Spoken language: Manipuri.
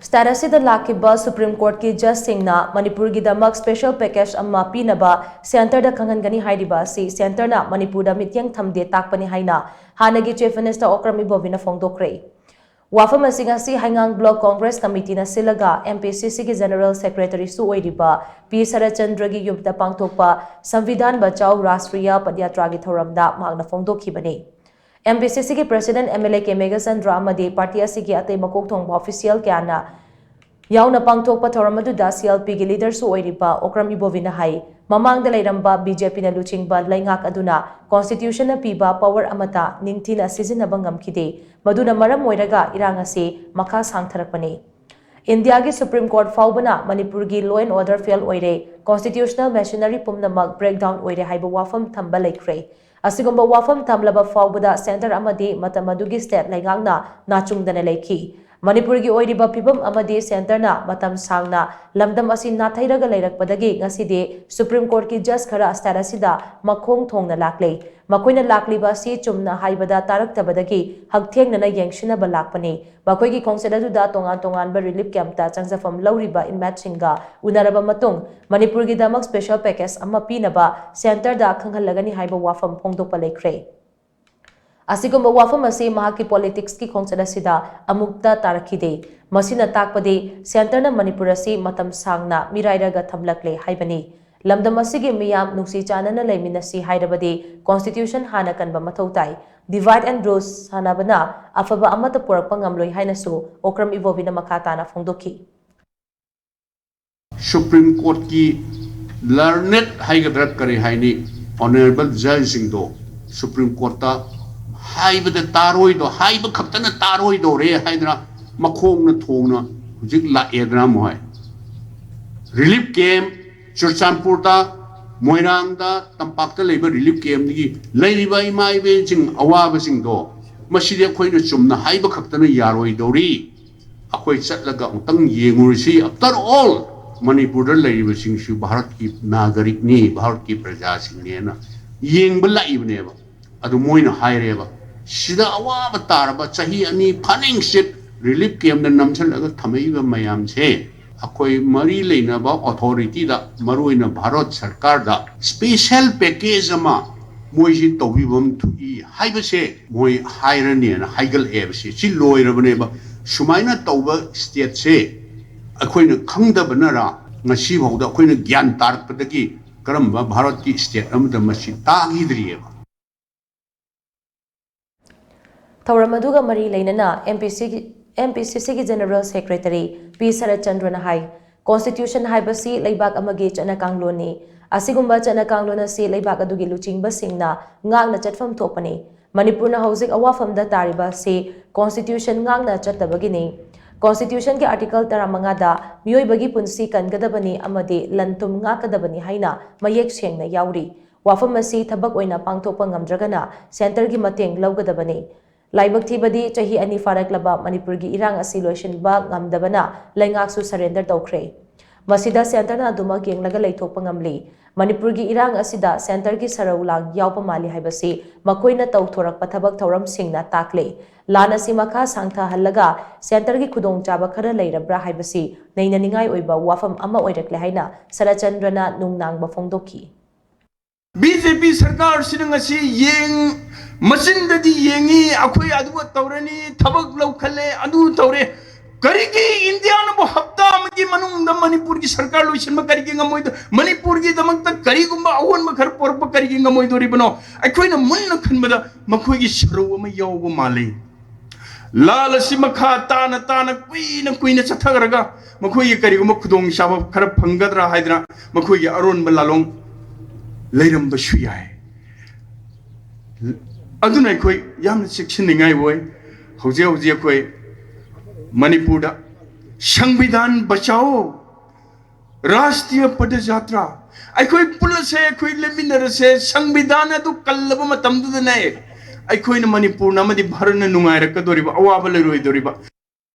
Status the LAKKHIBA Supreme Court ki Judge SHINGNA Manipur ki damak special package amma Pinaba Center da KHANG-HANGANI Hairibasi Center na Manipur Da Mityeng Thamde Takpani HAINA HANNAGI Chief Minister OKRAM IBOBI na PHONGDOKKHRE Wafam asingasi Hangang Block Congress Committee na silaga MPCC ki General Secretary su oiriba P Sarachandra gi yumta pangthokpa Samvidhan Bachao Rashtriya Padyatra gi thoramda magna phongdokhibani MPCC ki President MLA ke Megasandra amadi party asigi atay makok thongba official kyana yauna pangthokpa thoramadu CLP gi leader su oiriba Okram IBOBI na hai mamangda lairamba BJP na luchingba laingak aduna constitution na piba power amata ningthina sizinaba ngamkhide maduna maram oiraga irang ase makha sangtharakpani India ki Supreme Court faubana Manipur gi law and order fail oire constitutional machinery pumnamak breakdown oire haiba wafam thamba laikre asigumba wafam thamlaba faubada center amadi matamadugi state laingangna nachungdana leikhi Manipur ki oiriba pibam amadi center na matam sangna lamdam asi nathairaga leirakpadagi ngaside Supreme Court ki judge khara starasida makhong thongna lakle makoina lakliba si chumna haibada taraktabadagi hagthengnana yengshina balakpani bakoi ki khongsedadu da tongan ba relief camp ta changjafam lauriba inmatchinga unaraba matung Manipur ki damak special package amma Pinaba center da khanghalagani haiba wafam phongdokpa lekre Asigumba wafam ase mahaki politics ki khongchada sida amukta tarakhide masina takpade center na Manipur ase matam sangna mirairaga thamlakle haibani lamdam asigi miyam nungsi chanana leiminasi hairabade constitution hana kanba mathautai divide and rule sanabana afaba amata porakpa ngamloi hainasu Okram IBOBI na makatana phongdokhi Supreme Court ki learned haigadrat kare haini honorable judge singdo Supreme Court ta haibada taroi do haiba khaktana taroi do re haidra makhong na thongna hujik la edra moy relief camp Churchanpur ta Moirang da tampak ta leiba relief camp ni leiriba imai be jing awaba sing do masidi khoi na chumna haiba khaktana yaroi do ri akhoi chatlaga utang yengurisi after all Manipur da leiriba sing shu Bharat ki nagarik ni Bharat ki praja sing ne na yeng bala ibne ba adu moina haireba sida awaba taraba chahi ani phaning sit relief camp na namchalaga thamaiba mayam che akoi mari leina ba authority da maruina Bharat sarkar da special package ama moi ji tawibam thui haiba se moi hairane na haigal eb se chi loirabane ba sumaina tawba state se akoina khangdabana ra ngasi bawda akoina gyan tarpadagi karamba Bharat ki state amda masi tagidrieba Tauramaduga Mari Lainana MPCC ki General Secretary P Sarachandra na hai Constitution haibasi laibak amagi chana kangloni asigumba chana kanglona si laibak adugi luchingba singna ngangna chatfam thopani Manipur na hojik awafam da tariba si Constitution ngangna chatabagini Constitution ki article 15 da miyoi bagi punsi kangadabani amadi lantum ngakadabani haina mayek sengna yauri wafam asi thabak oina pangthokpa ngamdragana center gi mateng lawgadabani Laibak thibadi chahi ani faraklaba Manipur gi irang asi loisinba ngamdabana laingak su surrender tawkhre masida center na duma genglaga leithokpa ngamli Manipur gi irang asida center gi saraulang yawpa mali haibasi makoina tawthorakpa thabak thauram singna takle lana simakha sangtha hallaga center gi khudong chaba khara leirabra haibasi neina ningai oiba wafam ama oirakle haina Sarachandrana nungnangba phongdokhi BJP सरकार सिरंगसी येंग मसिन ददी येंगी अखोई अदुवा तौरनी थबक लौखले अदु तौरे करिगी इंडिया न बो हफ्ता मगी मनुंग द मणिपुर की सरकार लोइसन म करिगी ngमोय मणिपुर की दमक त करिगुंबा अवन म खर पोरप करिगी ngमोय दोरि बनो अखोई न मुन न खनबदा मखोई की सरव म यौब माले लाल सिमखा तान तान कुइन चथगरगा मखोई करिगुंबा खुदोंग शाब खर फंगदरा हाइदरा मखोई की अरोन बलालोंग Leiram Bashuyai Aduna Koi Yam Sixingai boy Hosea Koi Manipur Shangbidan Bachao Rashtriya Padajatra I koi Pulase Koi Leminara says Shangvidana to Kalabama Tamdu the Nay I koi in Manipur Namadi Bharana Nungaira Kadoriba Awabala Doriba